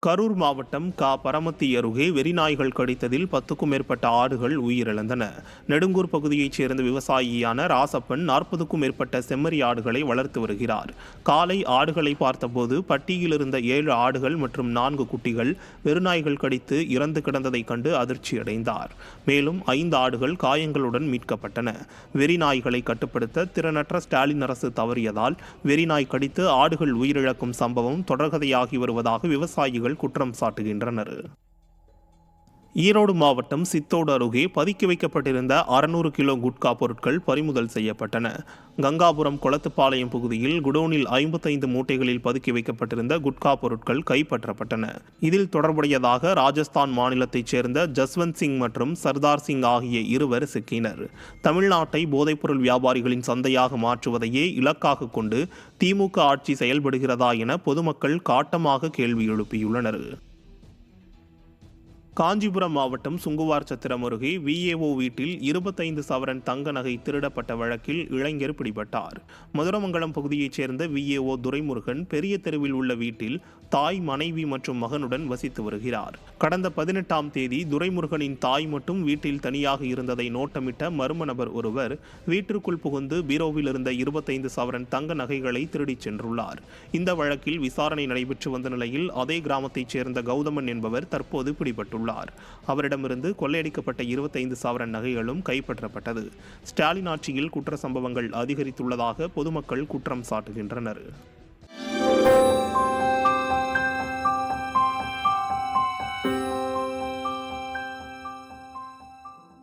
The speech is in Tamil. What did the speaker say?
கரூர் மாவட்டம் பரமத்தி அருகே வெறிநாய்கள் கடித்ததில் 10க்கும் மேற்பட்ட ஆடுகள் உயிரிழந்தன. நெடுங்கூர் பகுதியைச் சேர்ந்த விவசாயியான ராசப்பன் 40க்கும் மேற்பட்ட செம்மறி ஆடுகளை வளர்த்து வருகிறார். காலை ஆடுகளை பார்த்தபோது பட்டியில் இருந்த 7 ஆடுகள் மற்றும் 4 குட்டிகள் வெறிநாய்கள் கடித்து இறந்து கிடந்ததைக் கண்டு அதிர்ச்சியடைந்தார். மேலும் 5 ஆடுகள் காயங்களுடன் மீட்கப்பட்டன. வெறிநாய்களை கட்டுப்படுத்த திறனற்ற ஸ்டாலின் அரசு தவறியதால் வெறிநாய் கடித்து ஆடுகள் உயிரிழக்கும் சம்பவம் தொடர்கதையாகி வருவதாக விவசாயிகள் குற்றம் சாட்டுகின்றனர். ஈரோடு மாவட்டம் சித்தோடு அருகே பதுக்கி வைக்கப்பட்டிருந்த 600 கிலோ குட்கா பொருட்கள் பறிமுதல் செய்யப்பட்டன. கங்காபுரம் கொளத்துப்பாளையம் பகுதியில் குடோனில் 55 மூட்டைகளில் பதுக்கி வைக்கப்பட்டிருந்த குட்கா பொருட்கள் கைப்பற்றப்பட்டன. இதில் தொடர்புடையதாக ராஜஸ்தான் மாநிலத்தைச் சேர்ந்த ஜஸ்வந்த் சிங் மற்றும் சர்தார் சிங் ஆகிய இருவர் சிக்கினர். தமிழ்நாட்டை போதைப்பொருள் வியாபாரிகளின் சந்தையாக மாற்றுவதையே இலக்காக கொண்டு திமுக ஆட்சி செயல்படுகிறதா என பொதுமக்கள் காட்டமாக கேள்வி எழுப்பியுள்ளனர். காஞ்சிபுரம் மாவட்டம் சுங்குவார் சத்திரம் அருகே விஏஓ வீட்டில் 25 சவரன் தங்க நகை திருடப்பட்ட வழக்கில் இளைஞர் பிடிபட்டார். மதுரமங்கலம் பகுதியைச் சேர்ந்த விஏஓ துரைமுருகன் பெரிய தெருவில் உள்ள வீட்டில் தாய், மனைவி மற்றும் மகனுடன் வசித்து வருகிறார். கடந்த 18ஆம் தேதி துரைமுருகனின் தாய் மட்டும் வீட்டில் தனியாக இருந்ததை நோட்டமிட்ட மர்ம நபர் ஒருவர் வீட்டிற்குள் புகுந்து பீரோவில் இருந்த 25 சவரன் தங்க நகைகளை திருடிச் சென்றுள்ளார். இந்த வழக்கில் விசாரணை நடைபெற்று வந்த நிலையில் அதே கிராமத்தைச் சேர்ந்த கௌதமன் என்பவர் தற்போது பிடிபட்டுள்ளார். அவரிடமிருந்து கொள்ளையடிக்கப்பட்ட 25 சவரன் நகைகளும் கைப்பற்றப்பட்டது. ஸ்டாலின் ஆட்சியில் குற்ற சம்பவங்கள் அதிகரித்துள்ளதாக பொதுமக்கள் குற்றம் சாட்டுகின்றனர்.